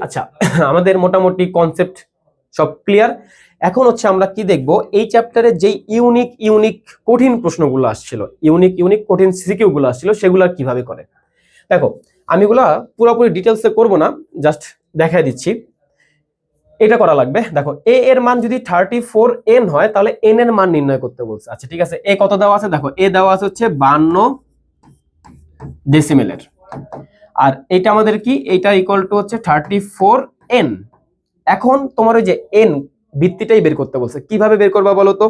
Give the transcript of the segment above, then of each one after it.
আচ্ছা আমাদের মোটামুটি কনসেপ্ট সব ক্লিয়ার। এখন হচ্ছে আমরা কি দেখব, এই চ্যাপ্টারে যেই ইউনিক কঠিন প্রশ্নগুলো আসছিল, ইউনিক কঠিন সিকিউ গুলো আসছিল, সেগুলো কিভাবে করে। দেখো আমি এগুলা পুরোপুরি ডিটেলসে করব না, জাস্ট দেখাই দিচ্ছি। এটা করা লাগবে। দেখো এ এর মান যদি 34n হয় তাহলে n এর মান নির্ণয় করতে বলছে। আচ্ছা ঠিক আছে, এ কত দেওয়া আছে, দেখো এ দেওয়া আছে হচ্ছে 52 ডেসিমেলের, আর এটা আমাদের কি, এটা ইকুয়াল টু হচ্ছে 34n। এখন তোমার ওই যে n ভিত্তিটাই বের করতে বলছে, কিভাবে বের করবা বলো তো।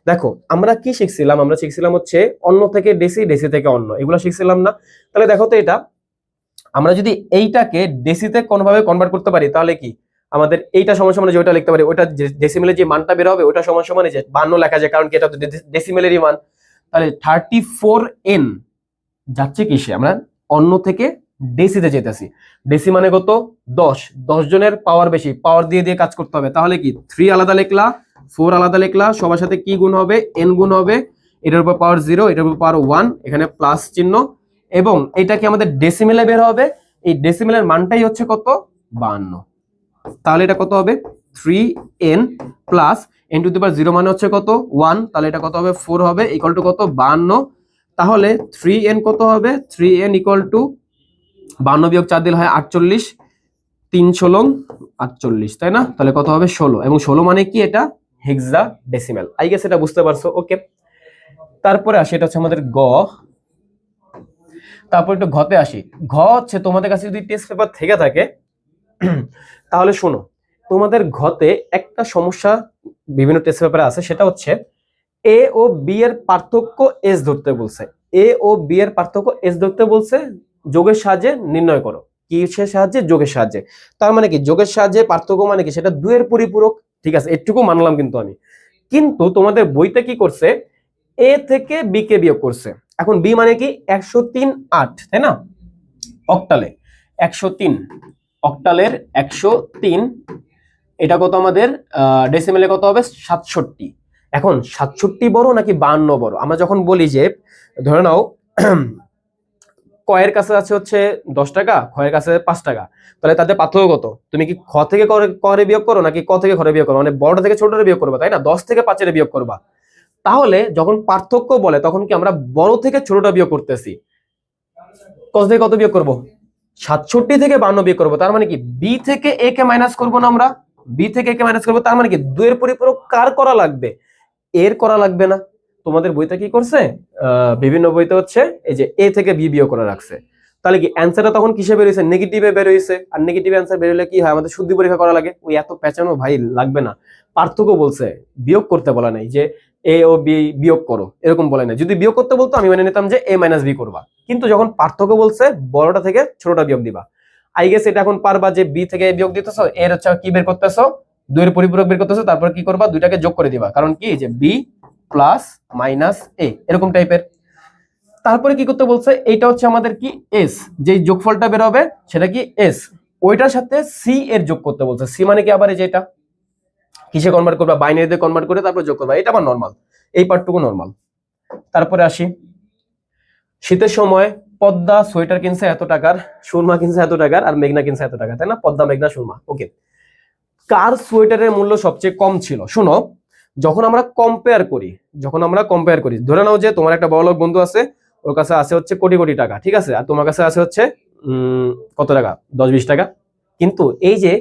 দেখো আমরা কি শিখছিলাম, আমরা শিখছিলাম হচ্ছে অন্য থেকে ডেসি, ডেসি থেকে অন্য, এগুলো শিখছিলাম না। তাহলে দেখো তো এটা আমরা যদি এইটাকে ডেসিতে কোনোভাবে কনভার্ট করতে পারি তাহলে কি আমাদের এইটা সমান সমান যে ওটা লিখতে পারি, ওটা ডেসিমেলের যে মানটা বের হবে ওটা সমান সমান যে 52 লেখা যায়, কারণ কি এটা তো ডেসিমেলেরই মান। তাহলে 34n যাচ্ছে কিসে, আমরা অন্য থেকে ডেসিতে যেতেছি। ডেসি মানে কত, 10, 10 জনের পাওয়ার বেশি, পাওয়ার দিয়ে দিয়ে কাজ করতে হবে। তাহলে কি 3 আলাদা লিখলা, 4 আলাদা লিখলা, সবার সাথে কি গুণ হবে, n গুণ হবে, এটার উপর পাওয়ার 0, এটার উপর পাওয়ার 1, এখানে প্লাস চিহ্ন, এবং এটা কি আমাদের ডেসিমেলে বের হবে। এই ডেসিমেলের মানটাই হচ্ছে কত, 52। তাহলে এটা কত হবে, 3n plus n to the power 0 মানে হচ্ছে কত, 1, তাহলে এটা কত হবে, 4 হবে, ইকুয়াল টু কত, 52। তাহলে 3n কত হবে, 3n ইকুয়াল টু 52 বিয়োগ 4 দিলে হয় 48, 3 16 48, তাই না। তাহলে কত হবে, 16, এবং 16 মানে কি, এটা হেক্সা ডেসিমেল। আই গেস এটা বুঝতে পারছো, ওকে। তারপরে আসি, এটা হচ্ছে আমাদের গ। তারপর একটু ঘতে আসি। ঘ হচ্ছে তোমাদের কাছে যদি টেস্ট পেপার থেকে থাকে তাহলে শোনো, তোমাদের ঘতে একটা সমস্যা বিভিন্ন টেস্ট পেপারে আছে, সেটা হচ্ছে এ ও বি এর পার্থক্য এস ধরতে বলছে। এ ও বি এর পার্থক্য এস ধরতে বলছে, যোগের সাহায্যে নির্ণয় করো। কিসের সাহায্যে, যোগের সাহায্যে। তার মানে কি, যোগের সাহায্যে পার্থক্য মানে কি, সেটা 2 এর পরিপূরক, ঠিক আছে, এটুকু মানলাম কিন্তু আমি। কিন্তু তোমাদের বইতে কি করছে, এ থেকে বি কে বিয়োগ করছে। এখন বি মানে কি, 103 8, তাই না, অক্টালে 103, অক্টালের 103, এটা কত আমাদের ডেসিমেলে কত হবে, 67। এখন 67 বড় নাকি 52 বড়, আমরা যখন বলি যে ধরে নাও কয়ের কাছে আছে হচ্ছে 10 টাকা, খয়ের কাছে 5 টাকা, তাহলে তাদের পার্থক্য কত, তুমি কি খ থেকে করে বিয়োগ করো নাকি ক থেকে খরে বিয়োগ করো, মানে বড় থেকে ছোটরে বিয়োগ করবা, তাই না, 10 থেকে 5 এর বিয়োগ করবা। তাহলে যখন পার্থক্য বলে তখন কি আমরা বড় থেকে ছোটটা বিয়োগ করতেছি, কত থেকে কত বিয়োগ করবো, 67 থেকে 52 বিয়োগ করবো। তার মানে কি বি থেকে এ কে মাইনাস করবো না, আমরা বি থেকে এ কে মাইনাস করবো। তার মানে কি 2 এর পরিপূরক কার করা লাগবে, এর করা লাগবে না। তোমাদের বইতে কি করছে, বিভিন্ন বইতে হচ্ছে এই যে এ থেকে বি বিয়োগ করে রাখছে। তাহলে কি অ্যান্সারটা তখন কিসে বের হয়েছে, নেগেটিভে বের হয়েছে। আর নেগেটিভ অ্যান্সার বের হলে কি হয়, আমাদের শুদ্ধি পরীক্ষা করা লাগে। ওই এত পেঁচানো ভাই লাগবে না, পার্থক্য বলছে, বিয়োগ করতে বলা নাই যে এ ও বি বিয়োগ করো, এরকম বলে নাই। যদি বিয়োগ করতে বলতো আমি মেনে নিতাম যে এ মাইনাস বি করবা, কিন্তু যখন পার্থক্য বলছে বড়টা থেকে ছোটটা বিয়োগ দিবা। আই গেস এটা এখন পারবা যে বি থেকে বিয়োগ দিতেছো, এর হচ্ছে কি বের করতেছো, 2 এর পরিপূরক বের করতেছো, তারপর কি করবা, দুইটাকে যোগ করে দিবা, কারণ কি যে বি প্লাস মাইনাস এ, এরকম টাইপের। তারপরে কি করতে বলছে, এইটা হচ্ছে আমাদের কি এস, যেই যোগফলটা বের হবে সেটা কি এস, ওইটার সাথে সি এর যোগ করতে বলছে। সি মানে কি, আবার এই যে এটা কিসে কনভার্ট করবা, বাইনারিতে কনভার্ট করে তারপর যোগ করবা, এটা আবার নরমাল, এই পার্টটুকু নরমাল। তারপরে আসি, শীতের সময় পদ্মা সোয়েটার কিনছে এত টাকার, সুরমা কিনছে এত টাকার, আর মেঘনা কিনছে এত টাকা, তাই না, পদ্মা মেঘনা সুরমা, ওকে। কার সোয়েটারের মূল্য সবচেয়ে কম ছিল। শোনো, যখন আমরা কম্পেয়ার করি, ধরে নাও যে তোমার একটা বড়লোক বন্ধু আছে, ওর কাছে আছে হচ্ছে কোটি কোটি টাকা, ঠিক আছে, আর তোমার কাছে আছে হচ্ছে কত টাকা, 10-20 টাকা। কিন্তু এই যে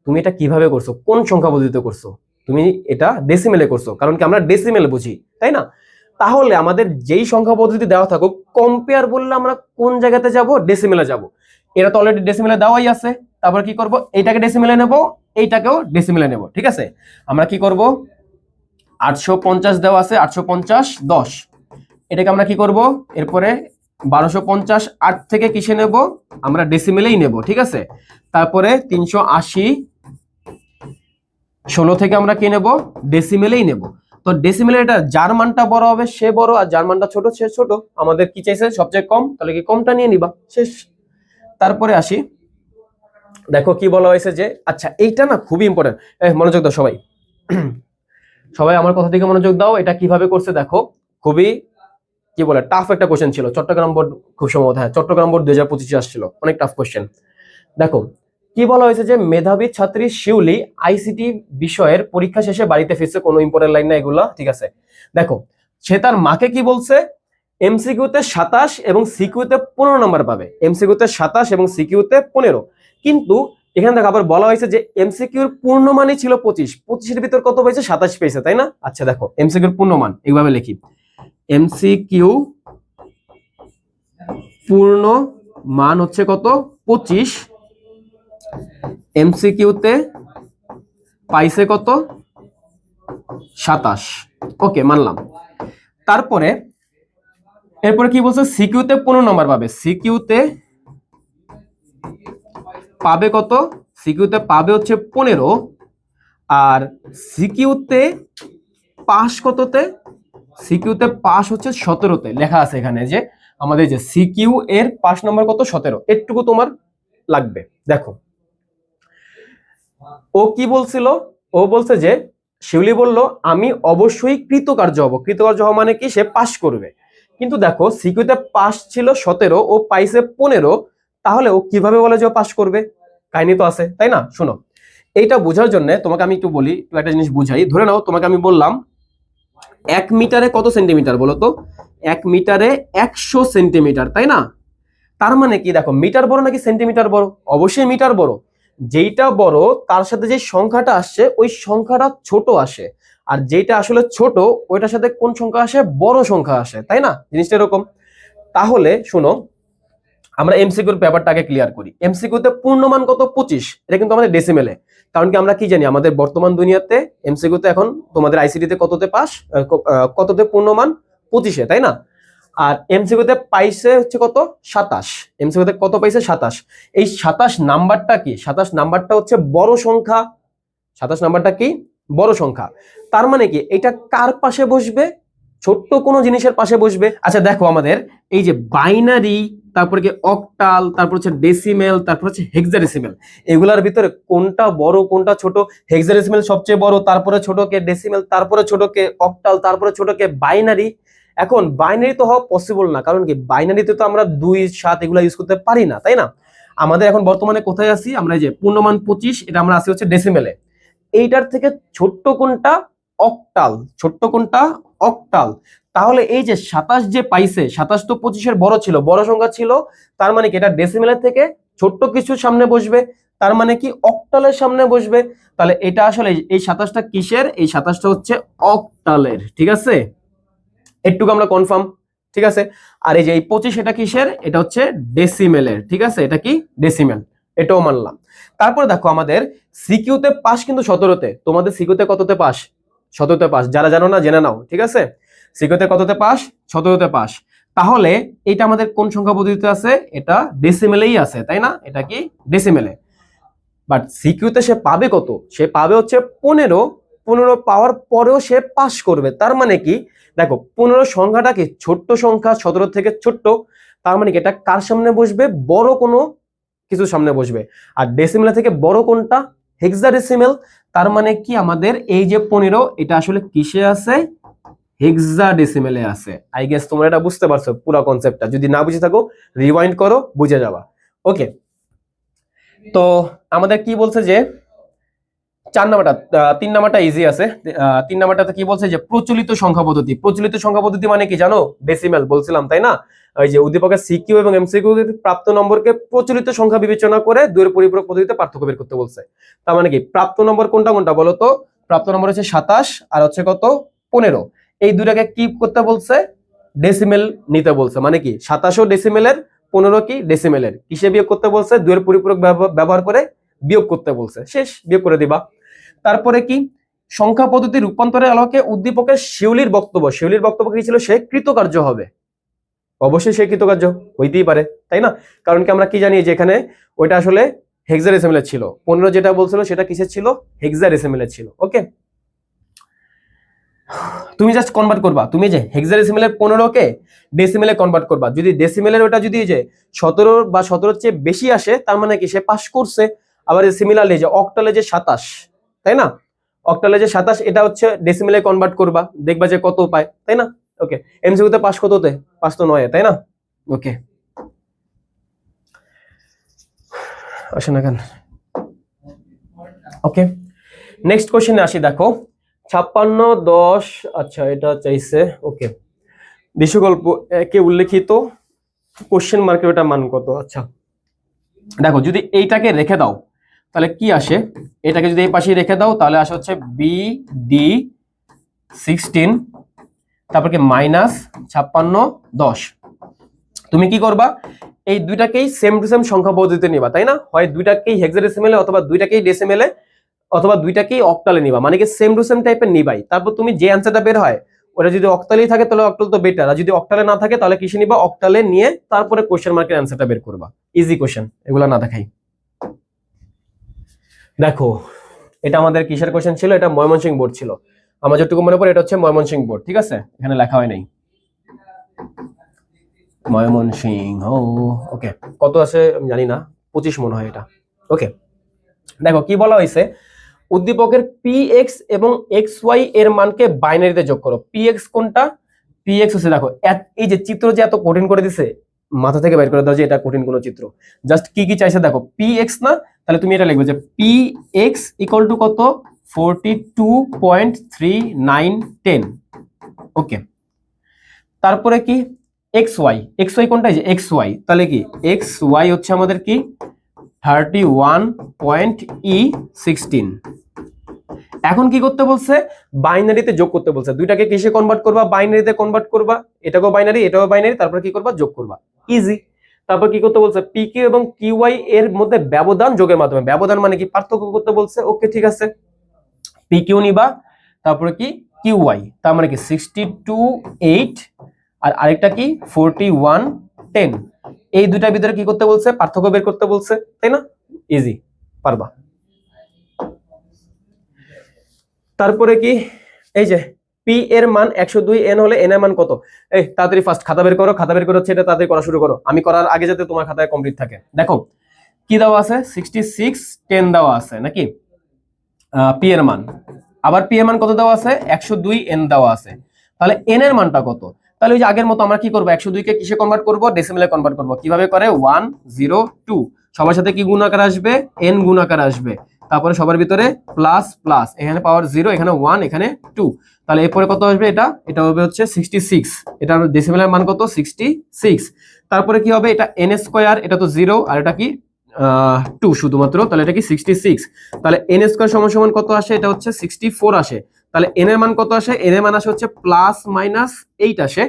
তুমি এটা কিভাবে করছো, কোন সংখ্যা পদ্ধতিতে করছো, তুমি এটা ডেসিমেলে করছো, কারণ কি আমরা ডেসিমেলে বুঝি, তাই না। তাহলে আমাদের যেই সংখ্যা পদ্ধতি দেওয়া থাকুক, কম্পেয়ার বললে আমরা কোন জায়গাতে যাব, ডেসিমেলে যাব। এটা তো অলরেডি ডেসিমেলে দেওয়াই আছে। তারপর কি করব, এইটাকে ডেসিমেলে নেব, এইটাকেও ডেসিমেলে নেব, ঠিক আছে। আমরা কি করব, 850 দেওয়া আছে, 850 10, এটাকে আমরা কি করব, এরপরে 1250 8 থেকে কিসে নেব, আমরা ডেসিমেলেই নেব, ঠিক আছে। তারপরে 380 16 থেকে আমরা কি নেব, ডেসিমেলেই নেব। তো ডেসিমেলে এটা যার মানটা বড় হবে সে বড়, আর যার মানটা ছোট সে ছোট। আমাদের কি চাইছে, সবচেয়ে কম, তাহলে কি কমটা নিয়ে নিবা, শেষ। তারপরে আসি, দেখো কি বলা হয়েছে যে, আচ্ছা এইটা না খুবই ইম্পর্টেন্ট, মনোযোগ দাও সবাই সবাই আমার কথা থেকে মনোযোগ দাও। এটা কিভাবে করছে দেখো, খুবই কি বলে টাফ একটা কোশ্চেন ছিল, চট্টগ্রাম বোর্ড খুব সম্ভবত, হ্যাঁ চট্টগ্রাম বোর্ড 2025 আসছিল, অনেক টাফ কোশ্চেন। দেখো কি বলা হয়েছে যে মেধাবী ছাত্রী শিউলি আইসিটি বিষয়ের পরীক্ষা শেষে বাড়িতে ফিরছে, কোনো ইম্পর্টেন্ট লাইন না এগুলা, ঠিক আছে। দেখো সে তার মাকে কি বলছে, এমসিকিউতে 27 এবং সিকিউতে 15 নাম্বার পাবে, এমসিকিউতে 27 এবং সিকিউতে 15, কিন্তু এখানে দেখো আবার বলা হয়েছে যে এমসিকিউর পূর্ণমানই ছিল 25, 25 এর ভিতর কত পেয়েছে, 27 পেয়েছে, তাই না? আচ্ছা দেখো এমসিকিউর পূর্ণমান এইভাবে লিখি, এমসিকিউ পূর্ণ মান হচ্ছে কত, 25, এমসিকিউতে পাইছে কত, 27, ওকে মানলাম। তারপরে এরপরে কি বলছে, সিকিউতে 15 নম্বর পাবে, সিকিউতে পাবে কত, সিকিউতে পাবে হচ্ছে 15, আর সিকিউতে পাস কততে, সিকিউতে পাস হচ্ছে 17তে, লেখা আছে এখানে যে আমাদের যে সিকিউ এর পাস নম্বর কত, 17, এটুকু তোমার লাগবে। দেখো ও কি বলছিল, ও বলছে যে শিউলি বলল আমি অবশ্যই কৃতকার্য হব, কৃতকার্য হওয়া মানে কি, সে পাস করবে, কিন্তু দেখো সিকিউতে পাস ছিল 17, ও পাইছে 15, তাহলে ও কিভাবে বলে যে ও পাস করবে, কাহিনী তো আছে, তাই না? শোনো এইটা বোঝার জন্য তোমাকে আমি একটু বলি, একটু একটা জিনিস বুঝাই। ধরে নাও তোমাকে আমি বললাম 1 মিটারে কত সেন্টিমিটার বলো তো, 1 মিটারে 100 সেন্টিমিটার, তাই না? তার মানে কি, দেখো মিটার বড় নাকি সেন্টিমিটার বড়, অবশ্যই মিটার বড়, যেইটা বড় তার সাথে যে সংখ্যাটা আসছে ওই সংখ্যাটা ছোট আসে, আর যেটা আসলে ছোট ওইটার সাথে কোন সংখ্যা আসে, বড় সংখ্যা আসে, তাই না? জিনিসটা এরকম। তাহলে শোনো আমরা এমসিকিউর ব্যাপারটাকে ক্লিয়ার করি, এমসিকিউতে পূর্ণমান কত, 25, এটা কিন্তু আমাদের ডেসিমেলে, কারণ কি আমরা কি জানি আমাদের বর্তমান দুনিয়াতে এমসিকিউতে এখন তোমাদের আইসিটিতে কততে পাস, কততে পূর্ণমান, 25-এ, তাই না? আর এমসিকিউতে পাইছে হচ্ছে কত, 27, এমসিকিউতে কত পাইছে, 27, এই 27 নাম্বারটা কি, 27 নাম্বারটা হচ্ছে বড় সংখ্যা, 27 নাম্বারটা কি, বড় সংখ্যা, তার মানে কি এটা কার পাশে বসবে, ছোট্ট কোনো জিনিসের পাশে বসবে। আচ্ছা দেখো আমাদের এই যে বাইনারি, তারপরে কি অক্টাল, তারপর হচ্ছে ডেসিমেল, তারপর হচ্ছে হেক্সাডেসিমেল, এগুলার ভিতরে কোনটা বড় কোনটা ছোট, হেক্সাডেসিমেল সবচেয়ে বড়, তারপরে ছোট কে ডেসিমেল, তারপরে ছোট কে অক্টাল, তারপরে ছোট কে বাইনারি। এখন বাইনারি তো হওয়া পসিবল না, কারণ কি বাইনারিতে তো আমরা 2 7 এগুলা ইউজ করতে পারি না, তাই না? আমাদের এখন বর্তমানে কোথায় আছি আমরা, এই যে পূর্ণমান 25, এটা আমরা আছি হচ্ছে ডেসিমেলে, এইটার থেকে ছোট্ট কোনটা, অক্টাল, ছোট্ট কোনটা, অক্টাল। তাহলে এই যে 27 যে পাইছে, 27 তো 25-এর বড় ছিল, বড় সংখ্যা ছিল, তার মানে কি এটা ডেসিমেলের থেকে ছোট্ট কিছুর সামনে বসবে, তার মানে কি অক্টালের সামনে বসবে। তাহলে এটা আসলে এই 27টা কিসের, এই 27টা হচ্ছে অক্টালের, ঠিক আছে, এটুকু আমরা কনফার্ম, ঠিক আছে। আর এই যে এই 25 এটা কিসের, এটা হচ্ছে ডেসিমেলের, ঠিক আছে, এটা কি ডেসিমেল, এটাও মানলাম। তারপর দেখো আমাদের সিকিউতে পাস কিন্তু 17তে, তোমাদের সিকিউতে কততে পাস, 17তে পাস, যারা জানো না জেনে নাও, ঠিক আছে, সিকিউতে কততে পাস, 17তে পাস। তাহলে এটা আমাদের কোন সংখ্যা পদ্ধতিতে আছে, এটা ডেসিমেলেই আছে, তাই না, এটা কি ডেসিমেলে। বাট সিকিউতে সে পাবে কত, সে পাবে হচ্ছে 15, 15 পাওয়ার পরেও সে পাস করবে, তার মানে কি দেখো 15 সংখ্যাটা কি ছোট্ট সংখ্যা, 17 থেকে ছোট্ট, তার মানে কি এটা কার সামনে বসবে, বড় কোনো কিছুর সামনে বসবে। আর ডেসিমেল থেকে বড় কোনটা, হেক্সাডেসিমেল, তার মানে কি আমাদের এই যে 15 এটা আসলে কিসে আছে, হেক্সাডেসিমেলে আছে। আই গেস তোমরা এটা বুঝতে পারছো পুরো কনসেপ্টটা, যদি না বুঝে থাকো রিওয়াইন্ড করো, বুঝে যাবা। ওকে, তো আমাদের কি বলছে যে 4 নাম্বারটা, 3 নাম্বারটা ইজি আছে। 3 নাম্বারটাতে কি বলছে যে প্রচলিত সংখ্যা পদ্ধতি, প্রচলিত সংখ্যা পদ্ধতি মানে কি জানো, ডেসিমেল বলছিলাম, তাই না? ওই যে উদ্দীপকের সিকিউ এবং এমসিকিউ প্রাপ্ত নম্বরকে প্রচলিত সংখ্যা বিবেচনা করে দুইয়ের পরিপূরক পদ্ধতিতে পার্থক্য বের করতে বলছে। তার মানে কি প্রাপ্ত নম্বর কোনটা কোনটা বলো তো, প্রাপ্ত নম্বর হচ্ছে 27 আর হচ্ছে কত 15, এই দুটাকে কি করতে বলছে, ডেসিমেল নিতে বলছে, মানে কি 27ও ডেসিমেলের, 15 কি ডেসিমেলের, কিসে বিয়োগ করতে বলছে, দুইয়ের পরিপূরক ব্যবহার করে বিয়োগ করতে বলছে, শেষ, বিয়োগ করে দিবা। তারপরে কি সংখ্যা পদ্ধতি রূপান্তরের আলোকে উদ্দীপকের শিউলির বক্তব্য, শিউলির বক্তব্য কি ছিল, সে কৃতকার্য হবে, অবশ্যই সে কৃতকার্য হইতেই পারে, তাই না? কারণ কি আমরা কি জানি যে এখানে ওইটা আসলে হেক্সাডেসিমেলের ছিল, 15 যেটা বলছিল সেটা কিসের ছিল, হেক্সাডেসিমেলের ছিল। ওকে, তুমি জাস্ট কনভার্ট করবা, তুমি যে হেক্সাডেসিমেলের 15 কে ডেসিমেলে কনভার্ট করবা, যদি ডেসিমেলের ওটা যদি যে 17 বা 17 চেয়ে বেশি আসে তার মানে কি সে পাস করছে। আবার সিমিলারলি যে অক্টালে যে 27, তাই না, অক্টালে যে 27 এটা হচ্ছে ডেসিমেলে কনভার্ট করবা, দেখবা যে কত পায়, তাই না? ওকে, এমসিকিউতে পাস কততে, পাস তো 9, তাই না? ওকে, আসেন এখন ওকে, নেক্সট কোশ্চেনে আসি। দেখো 56, 10, আচ্ছা এটা চাইছে। ওকে, বিশ্বগল্প একে উল্লেখিত কোশ্চেন মার্কের ওটা মান কত? আচ্ছা দেখো, যদি এইটাকে রেখে দাও তাহলে কি আসে, এটাকে যদি এই পাশে রেখে দাও তাহলে আসে হচ্ছে BD16, তারপর কি -56, 10। তুমি কি করবা, এই দুইটাকেই সেম টু সেম সংখ্যা পদ্ধতিতে নিবা, তাই না? হয় দুইটাকেই হেক্সাডেসিমেলে, অথবা দুইটাকেই ডেসিমেলে, অথবা দুইটাকেই অক্টালে নিবা, মানে কি সেম টু সেম টাইপের নিবাই। তারপর তুমি যে অ্যান্সারটা বের হয় ওটা যদি অক্টালেই থাকে তাহলে অক্টাল তো বেটার, আর যদি অক্টালে না থাকে তাহলে কিসে নিবা, অক্টালে নিয়ে তারপরে কোশ্চেন মার্কের অ্যান্সারটা বের করবা। ইজি কোশ্চেন, এগুলো না দেখাই। দেখো এটা আমাদের কিসের কোশ্চেন ছিল, এটা ময়মনসিংহ বোর্ড ছিল। আমার যতটুকু মনে পড়ে এটা হচ্ছে ময়মনসিংহ বোর্ড, ঠিক আছে, এখানে লেখা হয় নাই ময়মনসিংহ। ওকে, কত আছে আমি জানি না, 25 মনে হয় এটা। ওকে, দেখো কি বলা হয়েছে, উদ্দীপকের px এবং xy এর মানকে বাইনারিতে যোগ করো। px কোনটা? px হচ্ছে, দেখো এই যে চিত্র যে এত কঠিন করে দিছে, মাথা থেকে বের করে দাও যে এটা কঠিন কোনো চিত্র। জাস্ট কি কি চাইছে দেখো, px না, তাহলে তুমি এটা লিখবে যে px ইকুয়াল টু কত, 42.3910। ওকে, তারপরে কি xy, xy কোনটা, এই যে xy, তাহলে কি xy হচ্ছে আমাদের কি 31.16। এখন কি করতে বলছে, বাইনারিতে যোগ করতে বলছে। দুইটাকে কিসে কনভার্ট করবা, বাইনারিতে কনভার্ট করবা, এটাকেও বাইনারি এটাও বাইনারি, তারপর কি করবা, যোগ করবা, ইজি। তারপর কি করতে বলছে, পি কিউ এবং কিউআই এর মধ্যে ব্যবধান যোগের মাধ্যমে, ব্যবধান মানে কি পার্থক্য করতে বলছে। ওকে ঠিক আছে, পি কিউ নিবা, তারপরে কি কিউআই, তার মানে কি 62.8 আর আরেকটা কি 41.10, এই দুটার ভিতরে কি করতে বলছে, পার্থক্য বের করতে বলছে, তাই না? ইজি, পারবা। তারপরে কি, এই যে পি এর মান 102, এন হলে এন এর মান কত? এই তাড়াতাড়ি ফার্স্ট খাতা বের করো, খাতা বের করে হচ্ছে এটা তাড়াতাড়ি করা শুরু করো, আমি করার আগে যাতে তোমার খাতায় কমপ্লিট থাকে। দেখো কি দেওয়া আছে, 6610 দেওয়া আছে নাকি পি এর মান, আবার পি এর মান কত দেওয়া আছে, 102 এন দেওয়া আছে। তাহলে এন এর মানটা কত? তাহলে ওই যে আগের মতো আমরা কি করবো, 102 কে কিসে কনভার্ট করব, ডেসিমেলে কনভার্ট করব। কিভাবে করে, 102 সবার সাথে কি গুণ আকার আসবে, এন গুণ আকার আসবে, তারপরে সবার ভিতরে প্লাস প্লাস, এখানে পাওয়ার 0, এখানে 1, এখানে 2, তাহলে এরপরে কত আসবে, এটা হবে হচ্ছে 66, এটা ডেসিমেলের মান কত, 66। তারপরে কি হবে, এটা এন স্কয়ার, এটা তো 0, আর এটা কি 2 শুধুমাত্র, তাহলে এটা কি 66। তাহলে এন স্কয়ার সমান সমান কত আসে, এটা হচ্ছে 64 আসে। তাহলে এন এর মান কত আসে, এন এর মান আসে হচ্ছে +-8 আসে।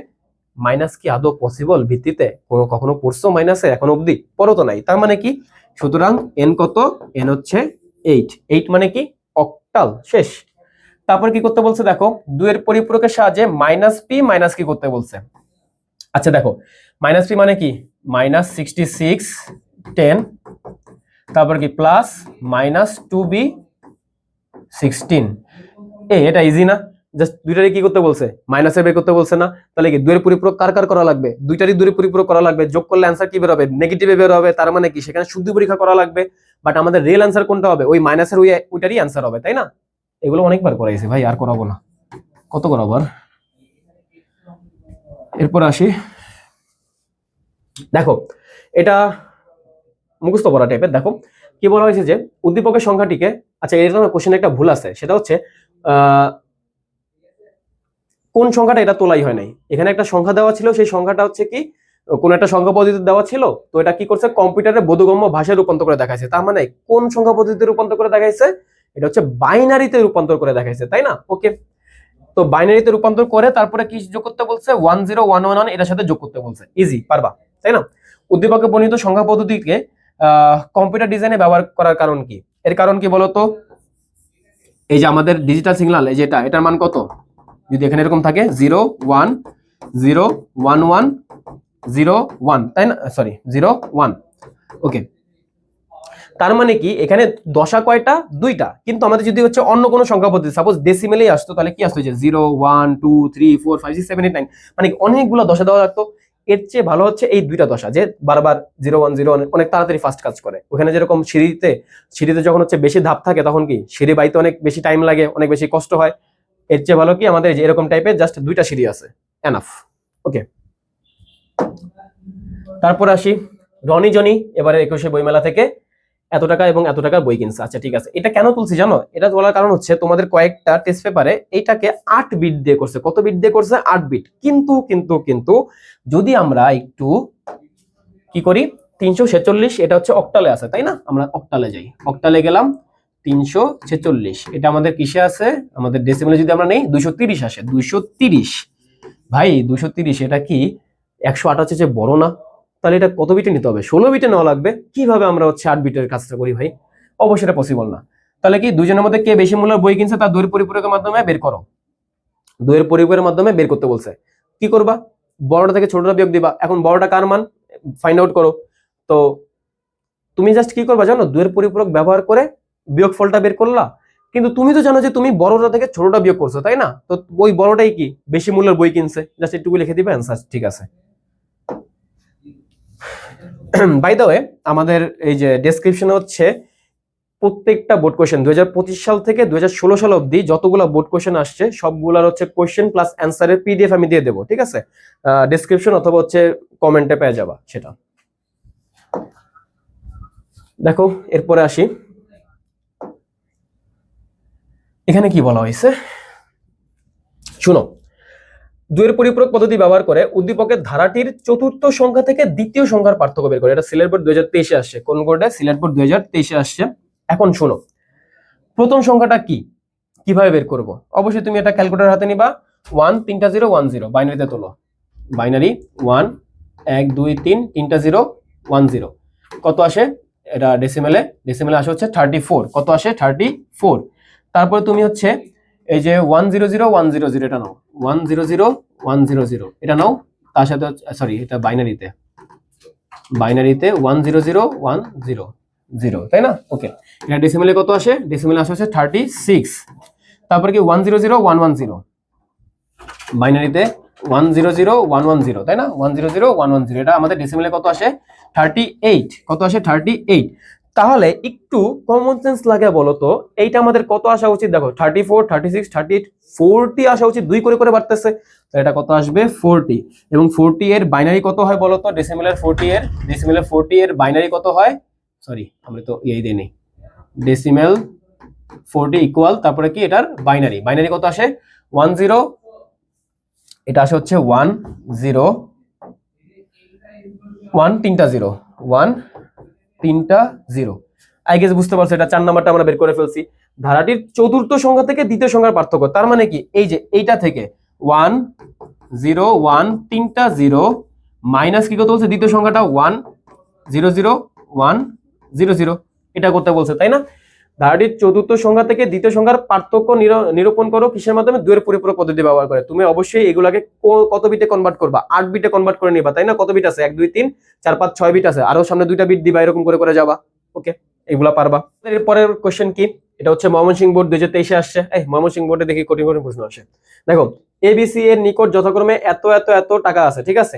মাইনাস কি আদৌ পসিবল ভিত্তিতে, কখনো পড়ছো মাইনাসে এখন অবধি? পড়ো তো নাই, তার মানে কি, সুতরাং এন কত, এন হচ্ছে 8, 8 মানে কি অক্টাল, শেষ। তারপর কি করতে বলছে, দেখো 2 এর পরিপূরকের সাহায্যে মাইনাস পি মাইনাস কি করতে বলছে। আচ্ছা দেখো মাইনাস পি মানে কি, -6610, তারপর কি প্লাস -2b16। এটা ইজি না, জাস্ট দুইটারই কি করতে বলছে, মাইনাসের বের করতে বলছে না। তাহলে কি 2 এর পরিপূরক কার কার করা লাগবে, দুইটারই 2 এর পরিপূরক করা লাগবে, যোগ করলে অ্যানসার কি বের হবে, নেগেটিভে বের হবে, তার মানে কি সেখানে শুদ্ধ পরীক্ষা করা লাগবে। বাট আমাদের রিয়েল অ্যানসার কোনটা হবে, ওই মাইনাসের ওইটারই অ্যানসার হবে, তাই না? এগুলো অনেকবার করাইছি ভাই, আর করাবো না, কত করাবো আর। এরপর আসি, দেখো এটা মুখস্থ পড়া টাইপের। দেখো কি বলা হয়েছে যে উদ্দীপকের সংখ্যাটিকে, আচ্ছা এটা না কোশ্চেনে একটা ভুল আছে, সেটা হচ্ছে কোন সংখ্যাটা, এটা তোলাই হয় নাই। এখানে একটা সংখ্যা দেওয়া ছিল, সেই সংখ্যাটা হচ্ছে কি কোন একটা সংখ্যা পদ্ধতিতে দেওয়া ছিল, তো এটা কি করছে, কম্পিউটারে বোধগম্য ভাষায় রূপান্তর করে দেখাইছে। তার মানে কোন সংখ্যা পদ্ধতিতে রূপান্তর করে দেখাইছে, এটা হচ্ছে বাইনারিতে রূপান্তর করে দেখাইছে, তাই না? ওকে, তো বাইনারিতে রূপান্তর করে তারপরে কি যোগ করতে বলছে, 10111 এটার সাথে যোগ করতে বলছে, ইজি, পারবা, তাই না? উদ্দীপকে বর্ণিত সংখ্যা পদ্ধতিকে কম্পিউটার ডিজাইনে ব্যবহার করার কারণ কি, এর কারণ কি বলতো, এই যে আমাদের ডিজিটাল সিগন্যাল, এই যে এটার মান কত, যদি এখানে এরকম থাকে 0 1 0 1 1 0 1, তাই না, সরি 0 1। ওকে, তার মানে কি এখানে দশা কয়টা, দুইটা, কিন্তু আমাদের যদি হচ্ছে অন্য কোনো সংখ্যা পদ্ধতি, সাপোজ ডেসিমেলেই আসতো, তাহলে কি আসতো, যে 0 1 2 3 4 5 6 7 8 9, মানে অনেকগুলো দশা দেওয়া লাগতো। এর চেয়ে ভালো হচ্ছে এই দুইটা দশা, যে বারবার 0 1 0 1 অনেক তাড়াতাড়ি ফাস্ট কাজ করে। ওখানে যেরকম সিঁড়িতে যখন হচ্ছে বেশি ধাপ থাকে তখন কি সিঁড়ি বাইতে অনেক বেশি টাইম লাগে, অনেক বেশি কষ্ট হয়। এর চেয়ে ভালো কি আমাদের যে এরকম টাইপের জাস্ট দুইটা সিঁড়ি আছে, এনাফ। ওকে, তারপর আসি রনি জনি, এবারে 21শে বইমেলা থেকে এত টাকা এবং এত টাকা বই কিনছে। আচ্ছা ঠিক আছে, এটা কেন তুলছি জানো? এটা বলার কারণ হচ্ছে তোমাদের কয়েকটা টেস্ট পেপারে এইটাকে 8 বিট দিয়ে করছে। কত বিট দিয়ে করছে? 8 বিট। কিন্তু যদি আমরা একটু কি করি, 346 এটা হচ্ছে অক্টালে আছে তাই না? আমরা অক্টালে যাই, অক্টালে গেলাম 346, এটা আমাদের কিসে আছে? আমাদের ডেসিমেলে যদি আমরা নেই 230 আসে। 230 ভাই 230 এটা কি 128 চেয়ে বড় না? তাহলে এটা কত বিটে নিতে হবে? 16 বিটে নেওয়া লাগবে। কিভাবে আমরা হচ্ছে 8 বিটের কাজটা করি ভাই? অবশ্যই এটা পসিবল না। তাহলে কি দুজনের মধ্যে কে বেশি মূল্যের বই কিনছে তার দুইয়ের পরিপূরকের মাধ্যমে বের করো। দুইয়ের পরিপূরকের মাধ্যমে বের করতে বলছে। কি করবা? বড়টা থেকে ছোটটা বিয়োগ দিবা। এখন বড়টা কার মান ফাইন্ড আউট করো। তো তুমি জাস্ট কি করবা জানো? দুইয়ের পরিপূরক ব্যবহার করে বিয়োগফলটা বের করলা। কিন্তু তুমি তো জানো যে তুমি বড়টা থেকে ছোটটা বিয়োগ করছো তাই না? তো ওই বড়টাই কি বেশি মূল্যের বই কিনছে, জাস্ট একটু লিখে দিবে অ্যান্সার। ঠিক আছে। বাই দ্য ওয়ে আমাদের এই যে ডেসক্রিপশনে হচ্ছে প্রত্যেকটা বোর্ড কোশ্চেন 2025 সাল থেকে 2016 সাল অবধি যতগুলো বোর্ড কোশ্চেন আসছে সবগুলোর হচ্ছে কোশ্চেন প্লাস অ্যান্সারের পিডিএফ আমি দিয়ে দেবো। ঠিক আছে, ডেসক্রিপশন অথবা হচ্ছে কমেন্টে পেয়ে যাবা সেটা। দেখো এরপরে আসি, এখানে কি বলা হয়েছে শুনো। দুইয়ের পরিপূরক পদ্ধতি ব্যবহার করে উদ্দীপকের ধারাটির চতুর্থ সংখ্যা থেকে দ্বিতীয় সংখ্যার পার্থক্য বের করে। এটা সিলেট বোর্ড 2023 আসছে। কোন বোর্ডে? সিলেট বোর্ড 2023 আসছে। এখন শুনো, প্রথম সংখ্যাটা কি, কিভাবে বের করব? অবশ্যই তুমি এটা ক্যালকুলেটর হাতে নিবা। 1 3টা 0 1 0 বাইনারিতে তোলো। বাইনারি 1 1 2 3 3টা 0 1 0 কত আসে? এটা ডেসিমেলে আসে হচ্ছে 34। কত আসে? 34। তারপরে তুমি হচ্ছে এই যে 1 0 0 1 0 0 এটা নাও, 1 0 0 1 0 0 এটা নাও। তার সাথে সরি এটা বাইনারিতে 1 0 0 1 0 0 তাই না? ওকে, এটা ডেসিমেলে কত আসে? ডেসিমেলে আসে হচ্ছে 36। তারপর কি 1 0 0 1 1 0 বাইনারিতে 1 0 0 1 1 0 তাই না? 1 0 0 1 1 0 এটা আমাদের ডেসিমেলে কত আসে? 38। কত আসে? 38। তাহলে একটু কমন সেন্স লাগে বলো তো, এইটা আমাদের কত আসা উচিত? দেখো 34 36 38 40 আসা উচিত, 2 করে করে বাড়তেছে। তো এটা কত আসবে? 40। এবং 40 এর বাইনারি কত হয় বলো তো? ডেসিমেলের 40 এর বাইনারি কত হয়? সরি আমরা তো এই দেই নেই। ডেসিমেল 40 ইকুয়াল তারপরে কি এটার বাইনারি কত আসে? 1 0 এটা আসে হচ্ছে 1 0 1 3টা 0 1 3টা 0। আই গেস বুঝতে পারছো, এটা 4 নাম্বারটা আমরা বের করে ফেলছি। ধারাটির চতুর্থ সংখ্যা থেকে দ্বিতীয় সংখ্যার পার্থক্য, তার মানে কি এই যে এইটা থেকে 1 0 1 3টা 0 মাইনাস কি করতে বলছে? দ্বিতীয় সংখ্যাটা 1 0 0 1 0 0 এটা করতে বলছে তাই না? ধারাটির চতুর্থ সংখ্যা থেকে দ্বিতীয় সংখ্যার পার্থক্য নিরূপণ করো কিসের মাধ্যমে? দুইয়ের পরিপূরক পদ্ধতি ব্যবহার করে। তুমি অবশ্যই এগুলাকে কত বিটে কনভার্ট করবা? 8 বিটে কনভার্ট করে নিবা তাই না? কত বিট আছে? 1 2 3 4 5 6 বিট আছে, আরো সামনে 2টা বিট দিবা, এরকম করে করে যাবা। ওকে, এগুলা পারবা। এরপরের কোশ্চেন কি? এটা হচ্ছে ময়মনসিংহ বোর্ড 2023 আসছে। এই ময়মনসিংহ বোর্ডে দেখি কঠিন কঠিন প্রশ্ন আসে। দেখো এবিসি এর নিকট যথাক্রমে এত এত এত টাকা আছে, ঠিক আছে?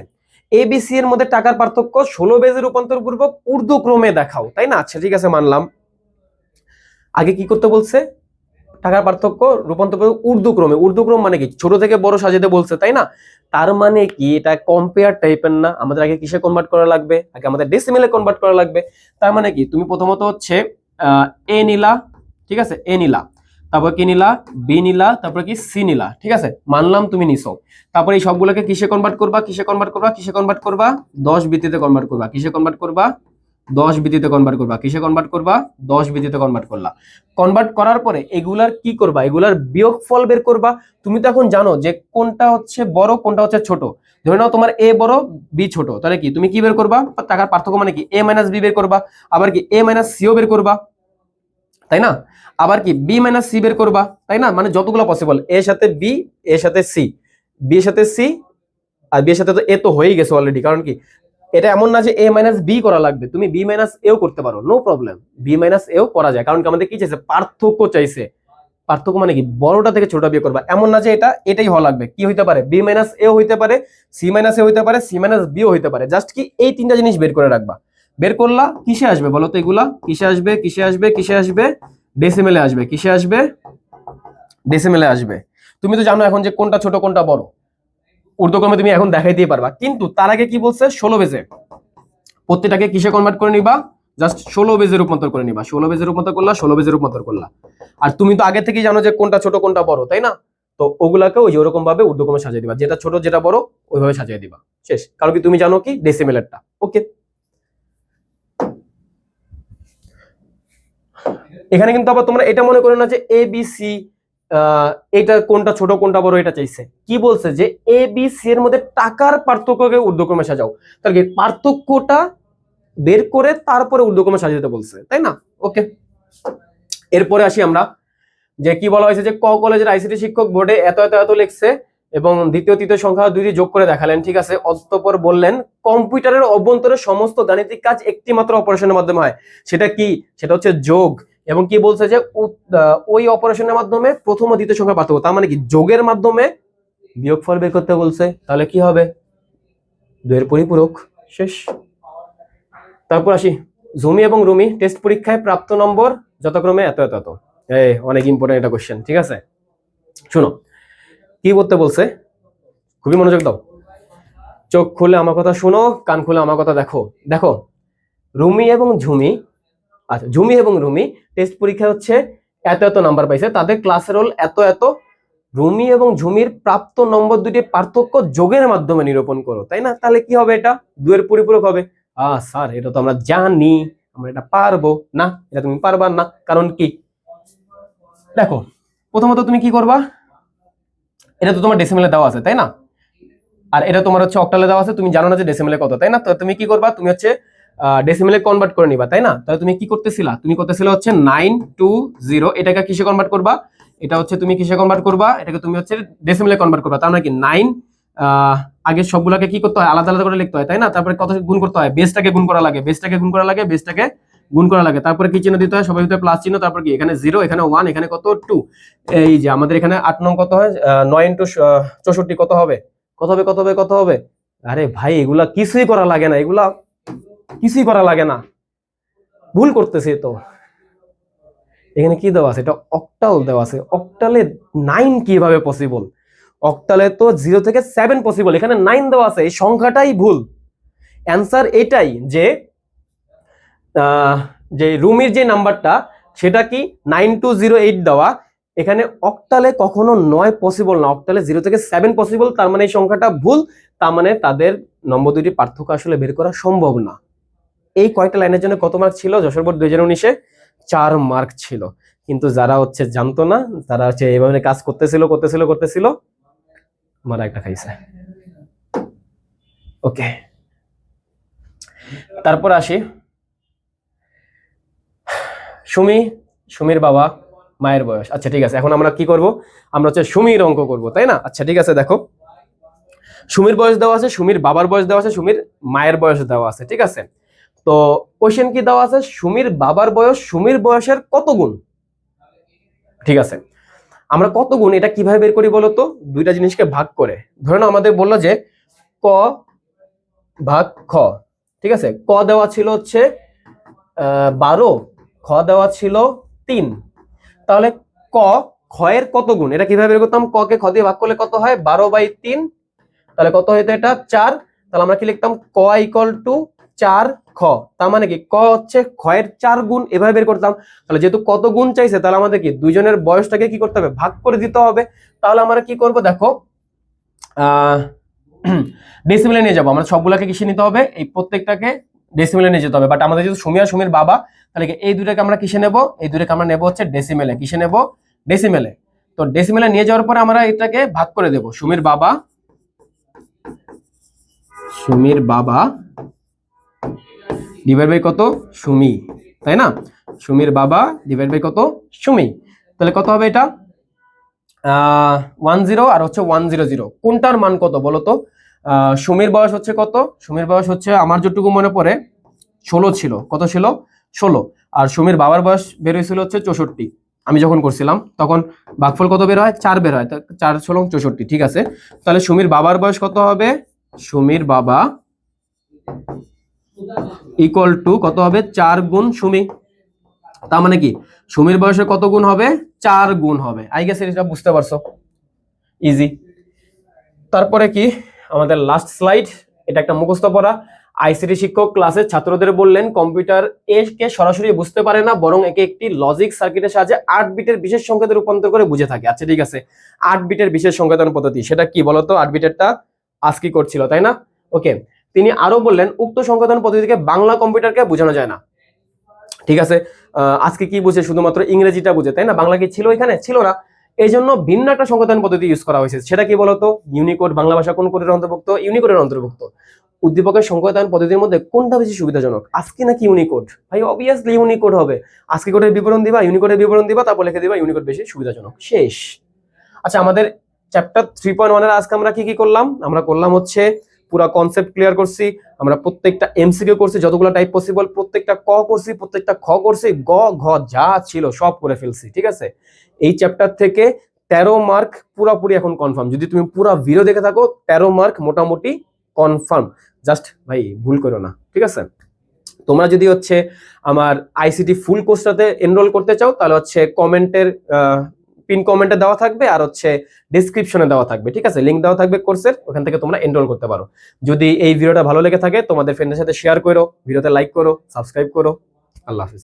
এবিসি এর মধ্যে টাকার পার্থক্য 16 বেজে রূপান্তর পূর্বক ঊর্ধ্বক্রমে দেখাও, তাই না? আচ্ছা ঠিক আছে, মানলাম। আগে কি করতে বলছে? টাকার পার্থক্য রূপান্তর ঊর্ধ্বক্রমে। ঊর্ধ্বক্রম মানে কি? ছোট থেকে বড় সাজাতে বলছে তাই না? তার মানে কি এটা কম্পেয়ার টাইপের না? আমাদের আগে কিসে কনভার্ট করা লাগবে? আগে আমাদের ডেসিমেলে কনভার্ট করা লাগবে। তার মানে কি তুমি প্রথমত হচ্ছে এ নিলা, ঠিক আছে? এ নিলা, তারপর কি নিলা? বি নিলা, তারপর কি সি নিলা, ঠিক আছে? মানলাম তুমি নিছো। তারপর এই সবগুলোকে কিসে কনভার্ট করবা? 10 ভিত্তিতে কনভার্ট করবা। কিসে কনভার্ট করবা? 10 ভিত্তিতে কনভার্ট করবা। কিসে কনভার্ট করবা? 10 ভিত্তিতে কনভার্ট করলা। কনভার্ট করার পরে এগুলার কি করবা? এগুলার বিয়োগফল বের করবা। তুমি তো এখন জানো যে কোনটা হচ্ছে বড় কোনটা হচ্ছে ছোট। ধরে নাও তোমার এ বড় বি ছোট, তাহলে কি তুমি কি বের করবা? টাকার পার্থক্য মানে কি? এ মাইনাস বি বের করবা। আবার কি এ মাইনাস সিও বের করবা, তাই না? আবার কি বি মাইনাস সি বের করবা, তাই না? মানে যতগুলো পসিবল, এর সাথে বি, এর সাথে সি, বি এর সাথে সি, আর বি এর সাথে তো এ তো হয়েই গেছে অলরেডি। কারণ কি এটা এমন না যে এ মাইনাস বি করা লাগবে, তুমি বি মাইনাস এও করতে পারো, নো প্রবলেম। বি মাইনাস এও করা যায়, কারণ কি আমাদের কি চাইছে? পার্থক্য চাইছে। পার্থক্য মানে কি? বড়টা থেকে ছোটটা বিয়োগ করবা। এমন না যে এটাই হওয়া লাগবে। কি হইতে পারে? বি মাইনাস এও হইতে পারে, সি মাইনাস এ হইতে পারে, সি মাইনাস বিও হইতে পারে। জাস্ট কি এই তিনটা জিনিস বের করে রাখবা। বের করলা, কিসে আসবে বলো তো? এগুলা কিসে আসবে? কিসে আসবে? ডেসিমেলে আসবে। কিসে আসবে? ডেসিমেলে আসবে। তুমি তো জানো এখন যে কোনটা ছোট কোনটা বড়, ঊর্ধ্বক্রমে তুমি এখন দেখাইতেই পারবা। কিন্তু তার আগে কি বলছে? 16 বেজে প্রত্যেকটাকে কিসে কনভার্ট করে নিবা? জাস্ট 16 বেজে রূপান্তর করে নিবা, 16 বেজে রূপান্তর করলা, 16 বেজে রূপান্তর করলা। আর তুমি তো আগে থেকেই জানো যে কোনটা ছোট কোনটা বড়, তাই না? তো ওগুলাকে ওই ওরকম ভাবে ঊর্ধ্বক্রমে সাজিয়ে দিবা, যেটা ছোট যেটা বড় ওইভাবে সাজিয়ে দিবা, শেষ। কারণ কি তুমি জানো কি ডেসিমেলেরটা। ওকে, এখানে কিন্তু আবার তোমরা এটা মনে করো না যে এ বি সি এটা কোনটা ছোট কোনটা বড় এটা চাইছে, কি বলছে যে এ বি সি এর মধ্যে টাকার পার্থক্যকে ঊর্ধ্বক্রমে সাজাও, তাহলে কি পার্থক্যটা বের করে তারপরে ঊর্ধ্বক্রমে সাজাতে বলছে, তাই না? ওকে, এরপরে আসি আমরা যে কি বলা হয়েছে যে ক কলেজের আইসিটি শিক্ষক বোর্ডে এত এত এত লিখছে এবং দ্বিতীয় তৃতীয় সংখ্যা দুইটি যোগ করে দেখালেন, ঠিক আছে। অতঃপর বললেন কম্পিউটারের অভ্যন্তরে সমস্ত গাণিতিক কাজ একটি মাত্র অপারেশনের মাধ্যমে হয়, সেটা কি? সেটা হচ্ছে যোগ। এবং কি বলছে যে ওই অপারেশনের মাধ্যমে প্রথম ও দ্বিতীয় সংখ্যা পার্থক্য, তার মানে কি যোগের মাধ্যমে বিয়োগফল বের করতে বলছে, তাহলে কি হবে? 2 এর পরিপূরক, শেষ। তারপর আসি ঝুমি এবং রুমি টেস্ট পরীক্ষায় প্রাপ্ত নম্বর যথাক্রমে এত এত এত। অনেক ইম্পর্টেন্ট এটা কোশ্চেন, ঠিক আছে। শুনো কি করতে বলছে, খুবই মনোযোগ দাও, চোখ খুলে আমার কথা শুনো, কান খুলে আমার কথা দেখো। দেখো রুমি এবং ঝুমি, আচ্ছা ঝুমি এবং রুমি টেস্ট পরীক্ষা হচ্ছে এত এত নাম্বার পাইছে, তাদের ক্লাসের রোল এত এত, রুমি এবং ঝুমির প্রাপ্ত নম্বর দুটি পার্থক্য যোগের মাধ্যমে নিরূপণ করো, তাই না? তাহলে কি হবে? এটা 2 এর পরিপূরক হবে। স্যার এটা তো আমরা জানি, আমরা এটা পারবো না। এটা তুমি পারবা না, কারণ কি? দেখো প্রথমত তুমি কি করবা, এটা তো তোমার ডেসিমেলে দেওয়া আছে, তাই না? আর এটা তোমার হচ্ছে অক্টালে দেওয়া আছে, তুমি জানো না যে ডেসিমেলে কত, তাই না? তো তুমি কি করবা, তুমি হচ্ছে ডেসিমেলে কনভার্ট করে নিবা, তাই না? তাহলে তুমি কি করতেছিলা, তুমি করতেছিলা হচ্ছে 920, এটাকে কিসে কনভার্ট করবা? এটা হচ্ছে তুমি কিসে কনভার্ট করবা? এটাকে তুমি হচ্ছে ডেসিমেলে কনভার্ট করবা। তার মানে কি 9 আগে সবগুলোকে কি করতে হয়, আলাদা আলাদা করে লিখতে হয়, তাই না? তারপরে কত গুণ করতে হয়, বেসটাকে গুণ করা লাগে, বেসটাকে গুণ করা লাগে, বেসটাকে গুণ করা লাগে, তারপরে কি চিহ্ন দিতে হয়, সবার ভিতরে প্লাস চিহ্ন, তারপর কি এখানে 0 এখানে 1 এখানে কত 2। এই যে আমাদের এখানে 8 নং কত হয়, 9 × 64 কত হবে, কত হবে, কত হবে, কত হবে? আরে ভাই এগুলা কিছুই করা লাগে না, এগুলা কিছুই করা লাগে না, ভুল করতেছে তো। এখানে কি দেওয়া আছে, এটা অক্টাল দেওয়া আছে, অক্টালে 9 কিভাবে পসিবল? অক্টালে তো 0 থেকে 7 পসিবল, এখানে 9 দেওয়া আছে, এই সংখ্যাটাই ভুল। অ্যান্সার এটাই যে যে রুমির যে নাম্বারটা সেটা কি 9208 দেওয়া, এখানে অক্টালে কখনো 9 পসিবল না, অক্টালে 0 থেকে 7 পসিবল, তার মানে এই সংখ্যাটা ভুল, তার মানে তাদের নম্বর দুটি পার্থক্য আসলে বের করা সম্ভব না। এই কয়েকটা লাইনের জন্য কত মার্ক ছিল যশোর বোর্ড 2019-এ? 4 মার্ক ছিল। কিন্তু যারা হচ্ছে জানতো না, তারা হচ্ছে এইভাবে কাজ করতেছিল মারা একটা খাইছে। ওকে, তারপর আসি সুমির বাবা মায়ের বয়স। আচ্ছা ঠিক আছে, এখন আমরা কি করব, আমরা হচ্ছে সুমির অঙ্ক করব, তাই না? আচ্ছা ঠিক আছে, দেখো সুমির বয়স দেওয়া আছে, সুমির বাবার বয়স দেওয়া আছে, সুমির মায়ের বয়স দেওয়া আছে, ঠিক আছে। তো কোশ্চেন কি দেওয়া আছে, সুমির বাবার বয়স সুমির বয়সের কত গুণ। ঠিক আছে, আমরা কত গুণ এটা কিভাবে বের করি বলো তো? দুইটা জিনিসকে ভাগ করে, ধরে নাও আমাদের বললো যে ক ভাগ খ, ঠিক আছে। ক দেওয়া ছিল হচ্ছে 12, খ দেওয়া ছিল 3, তাহলে ক খ এর কত গুণ এটা কিভাবে বের করতাম? ক কে খ দিয়ে ভাগ করলে কত হয়, 12/3, তাহলে কত হইতো এটা 4। তাহলে আমরা কি লিখতাম, ক = 4 খ, তার মানে কি ক হচ্ছে খ এর 4 গুণ, এভাবে বের করতাম। তাহলে যেহেতু কত গুণ চাইছে, তাহলে আমাদের কি দুইজনের বয়সটাকে কি করতে হবে, ভাগ করে দিতে হবে। তাহলে আমরা কি করব, দেখো ডেসিমেলে নিয়ে যাবো, আমরা সবগুলাকে কিসে নিতে হবে, এই প্রত্যেকটাকে ডেসিমেলে নিয়ে যেতে হবে। বাট আমাদের যেহেতু সুমি আর সুমির বাবা, তাহলে এই দুটাকে আমরা কিসে নেব, এই দুটাকে আমরা নেব হচ্ছে ডেসিমেলে। কিসে নেব, ডেসিমেলে। তো ডেসিমেলে নিয়ে যাওয়ার পরে আমরা এটাকে ভাগ করে দেব, সুমির বাবা ডিভাইড বাই কত, সুমি, তাই না? সুমির বাবা ডিভাইড বাই কত, সুমি। তাহলে কত হবে এটা 10 আর হচ্ছে 100, কোনটার মান কত বলো তো? সুমির বয়স হচ্ছে কত, সুমির বয়স হচ্ছে আমার যতটুকু মনে পড়ে 16 ছিল, কত ছিল 16, আর সুমির বাবার বয়স বের হয়েছিল হচ্ছে 64। আমি যখন করছিলাম তখন ভাগফল কত বের হয়, 4 বের হয়, 4 × 16 = 64, ঠিক আছে। তাহলে সুমির বাবার বয়স কত হবে, সুমির বাবা = কত হবে, 4 গুণ সুমি। তার মানে কি সুমির বয়সে কত গুণ হবে, 4 গুণ হবে। আই গেস এটা বুঝতে পারছো, ইজি। তারপরে কি আমাদের লাস্ট স্লাইড, এটা একটা মুখস্থ পড়া। আইসিটি শিক্ষক ক্লাসের ছাত্রদের বললেন কম্পিউটার একে সরাসরি বুঝতে পারে না, বরং একে একটি লজিক সার্কিটের সাহায্যে 8 বিটের বিশেষ সংকেতে রূপান্তর করে বুঝে থাকে। আচ্ছা ঠিক আছে, 8 বিটের বিশেষ সংকেতন পদ্ধতি সেটা কি বলতো? 8 বিটেরটা আজকি করছিল তাই না? ওকে, তিনি আরো বললেন উক্ত সংকেতন পদ্ধতিকে বাংলা কম্পিউটারকে বোঝানো যায় না। ঠিক আছে, আজকে কি বুঝে? শুধুমাত্র ইংরেজিটা বুঝে তাই না? বাংলা কি ছিল এখানে? ছিল না। এই জন্য ভিন্ন একটা সংকেতন পদ্ধতি ইউজ করা হয়েছে। সেটা কি বলতো? ইউনিকোড। বাংলা ভাষা কোন কোডের অন্তর্ভুক্ত? ইউনিকোডের অন্তর্ভুক্ত। উদ্দীপকের সংকেতন পদ্ধতির মধ্যে কোনটা বেশি সুবিধাজনক, আজকি নাকি ইউনিকোড? ভাই অবভিয়াসলি ইউনিকোড হবে। আজকি কোডের বিবরণ দিবা, ইউনিকোডের বিবরণ দিবা, তারপর লিখে দিবা ইউনিকোড বেশি সুবিধাজনক, শেষ। আচ্ছা, আমাদের চ্যাপ্টার 3.1 এর আজকে আমরা কি কি করলাম? আমরা করলাম হচ্ছে পুরো কনসেপ্ট ক্লিয়ার করছি, আমরা প্রত্যেকটা এমসিকিউ করছি, যতগুলো টাইপ পসিবল, প্রত্যেকটা ক করছি, প্রত্যেকটা খ করছি, গ ঘ যা ছিল সব করে ফেলছি। ঠিক আছে, এই চ্যাপ্টার থেকে 13 মার্ক পুরোপুরি এখন কনফার্ম। যদি তুমি পুরো ভিডিও দেখে থাকো 13 মার্ক মোটামুটি কনফার্ম। জাস্ট ভাই ভুল করো না, ঠিক আছে? তোমরা যদি হচ্ছে আমার আইসিটি ফুল কোর্সটাতে এনরোল করতে চাও তাহলে হচ্ছে কমেন্টের পিন কমেন্টে দেওয়া থাকবে আর হচ্ছে ডেসক্রিপশনে দেওয়া থাকবে। ঠিক আছে, লিংক দেওয়া থাকবে কোর্সের, ওখান থেকে তোমরা এনরোল করতে পারো। যদি এই ভিডিওটা ভালো লেগে থাকে তোমাদের ফ্রেন্ডের সাথে শেয়ার করো, ভিডিওতে লাইক করো, সাবস্ক্রাইব করো। আল্লাহ হাফিজ।